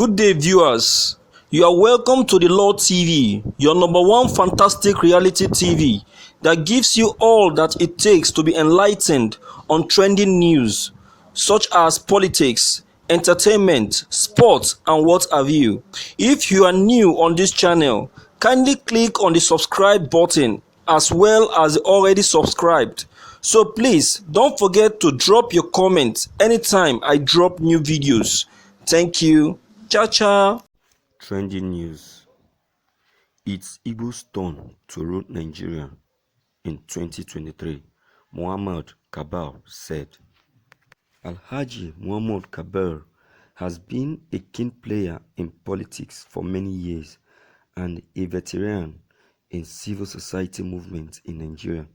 Good day, viewers. You are welcome to the Law TV, your number one fantastic reality TV that gives you all that it takes to be enlightened on trending news such as politics, entertainment, sports, and what have you. If you are new on this channel, kindly click on the subscribe button as well as the already subscribed. So please don't forget to drop your comments anytime I drop new videos. Thank you. Ciao, ciao. Trending news. It's Igbos' turn to rule Nigeria in 2023, Muhammad Kabir said. Alhaji Muhammad Kabir has been a keen player in politics for many years and a veteran in civil society movements in Nigeria.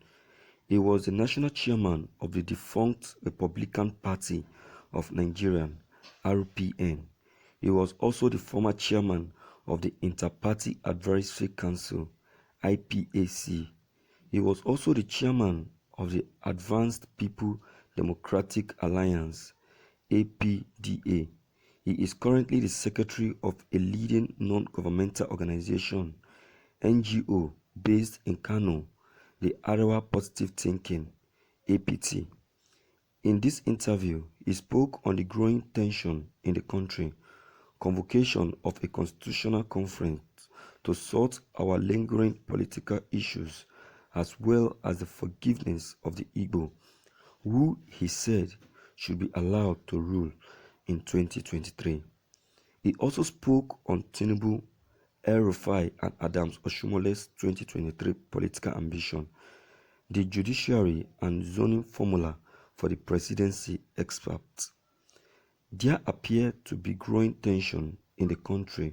He was the national chairman of the defunct Republican Party of Nigeria (RPN). He was also the former chairman of the Inter-Party Advisory Council (IPAC). He was also the chairman of the Advanced People Democratic Alliance (APDA). He is currently the secretary of a leading non-governmental organization (NGO) based in Kano, the Arewa Positive Thinking (APT). In this interview, he spoke on the growing tension in the country, convocation of a constitutional conference to sort our lingering political issues, as well as the forgiveness of the Igbo, who he said should be allowed to rule in 2023. He also spoke on Tinubu, El-Rufai and Adams Oshomole's 2023 political ambition, the judiciary and zoning formula for the presidency experts. There appear to be growing tension in the country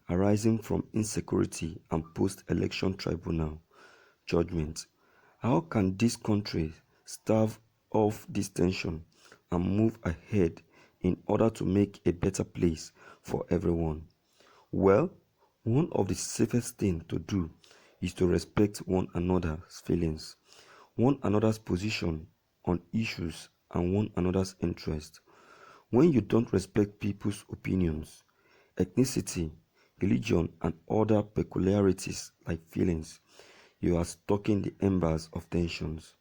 arising from insecurity and post-election tribunal judgment. How can this country stave off this tension and move ahead in order to make a better place for everyone? Well, one of the safest things to do is to respect one another's feelings, one another's position on issues, and one another's interest. When you don't respect people's opinions, ethnicity, religion, and other peculiarities like feelings, you are stoking the embers of tensions.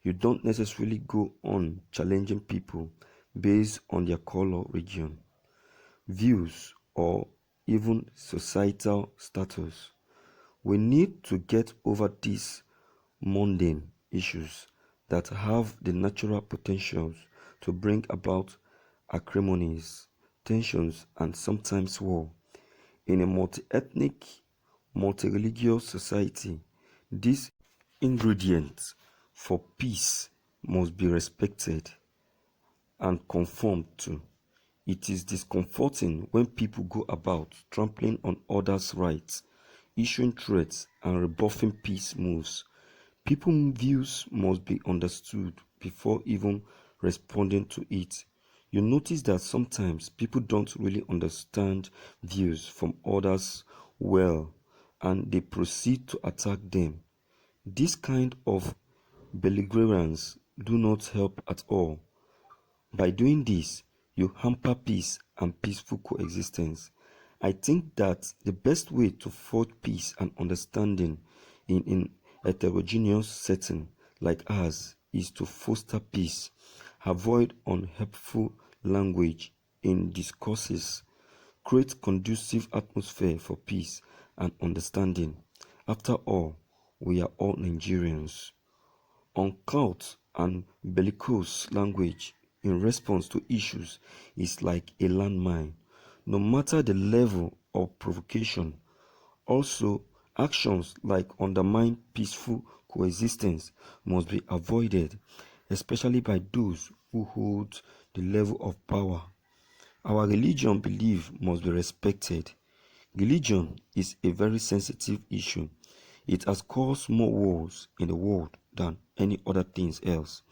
You don't necessarily go on challenging people based on their color, region, views, or even societal status. We need to get over these mundane issues that have the natural potentials to bring about acrimonies, tensions, and sometimes war. In a multi-ethnic, multi-religious society, these ingredients for peace must be respected and conformed to. It is discomforting when people go about trampling on others' rights, issuing threats, and rebuffing peace moves. People's views must be understood before even responding to it. You notice that sometimes people don't really understand views from others well, and they proceed to attack them. This kind of belligerence do not help at all. By doing this, you hamper peace and peaceful coexistence. I think that the best way to forge peace and understanding in a heterogeneous setting like ours is to foster peace, avoid unhelpful language in discourses, create conducive atmosphere for peace and understanding. After all, we are all Nigerians. Uncouth and bellicose language in response to issues is like a landmine, no matter the level of provocation. Also, actions like undermine peaceful coexistence must be avoided, especially by those who hold the level of power. Our religion belief must be respected. Religion is a very sensitive issue. It has caused more wars in the world than any other things else.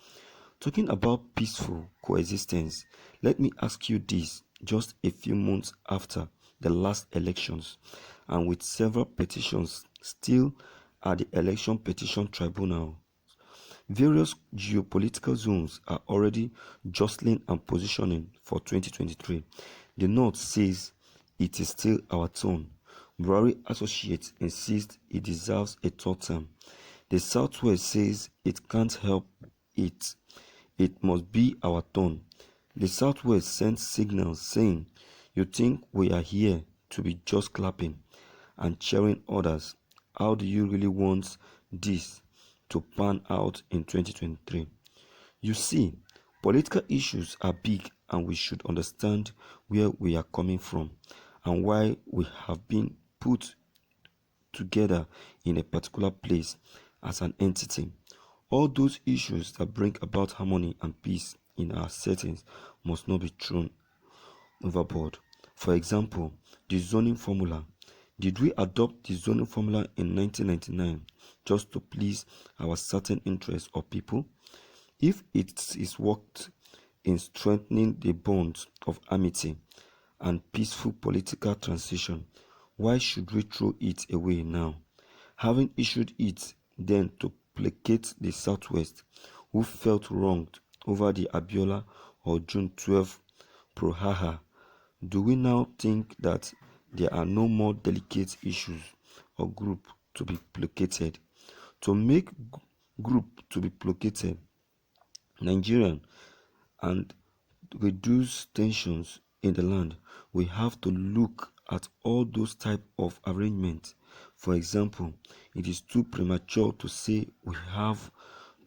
Talking about peaceful coexistence, let me ask you this: just a few months after the last elections, and with several petitions still at the Election Petition Tribunal, various geopolitical zones are already jostling and positioning for 2023. The North says it is still our turn. Buhari associates insist he deserves a third term. The Southwest says it can't help it. It must be our turn. The Southwest sends signals saying, you think we are here to be just clapping and cheering others. How do you really want this to pan out in 2023? You see, political issues are big and we should understand where we are coming from and why we have been put together in a particular place as an entity. All those issues that bring about harmony and peace in our settings must not be thrown overboard. For example, the zoning formula. Did we adopt the zoning formula in 1999 just to please our certain interests or people? If it is worked in strengthening the bonds of amity and peaceful political transition, why should we throw it away now? Having issued it then to placate the Southwest, who felt wronged over the Abiola or June 12 brouhaha, do we now think that there are no more delicate issues or group to be placated? To make group to be placated, Nigerian, and reduce tensions in the land, we have to look at all those type of arrangements. For example, it is too premature to say we have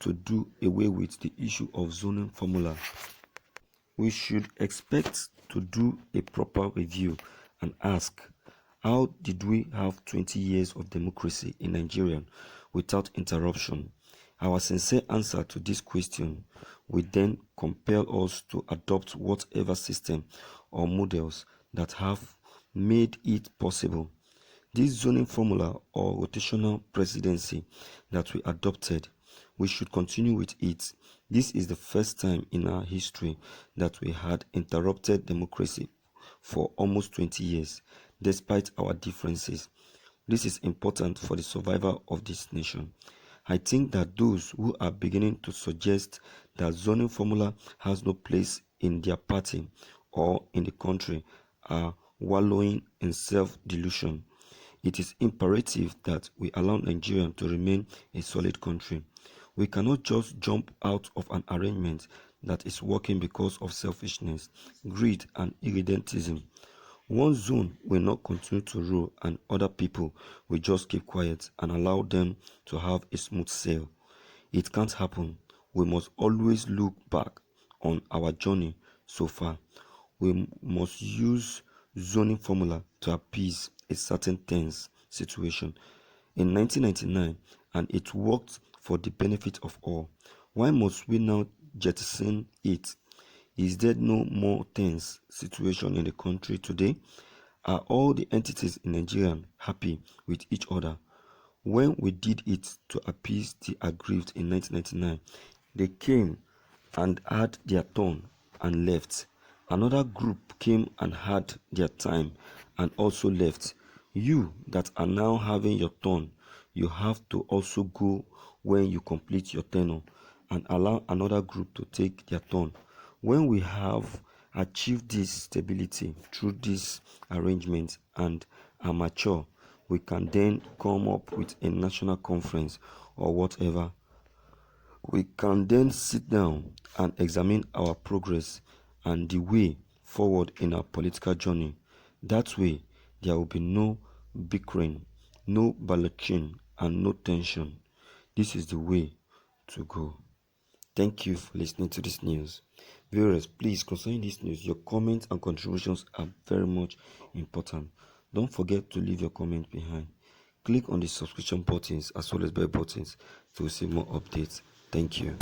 to do away with the issue of zoning formula. We should expect to do a proper review and ask, how did we have 20 years of democracy in Nigeria without interruption? Our sincere answer to this question will then compel us to adopt whatever system or models that have made it possible. This zoning formula or rotational presidency that we adopted, we should continue with it. This is the first time in our history that we had interrupted democracy for almost 20 years, despite our differences. This is important for the survival of this nation. I think that those who are beginning to suggest that zoning formula has no place in their party or in the country are wallowing in self-delusion. It is imperative that we allow Nigeria to remain a solid country. We cannot just jump out of an arrangement that is working because of selfishness, greed, and irredentism. One zone will not continue to rule and other people will just keep quiet and allow them to have a smooth sail. It can't happen. We must always look back on our journey so far. We must use zoning formula to appease a certain tense situation in 1999 and it worked for the benefit of all. Why must we now jettison it? Is there no more tense situation in the country today? Are all the entities in Nigeria happy with each other? When we did it to appease the aggrieved in 1999, they came and had their turn and left. Another group came and had their time and also left. You that are now having your turn, you have to also go when you complete your tenure and allow another group to take their turn. When we have achieved this stability through this arrangement and are mature, we can then come up with a national conference or whatever. We can then sit down and examine our progress and the way forward in our political journey. That way, there will be no bickering, no balloting, and no tension. This is the way to go. Thank you for listening to this news. Viewers, please concerning this news, your comments and contributions are very much important. Don't forget to leave your comment behind. Click on the subscription buttons as well as bell buttons to receive more updates. Thank you.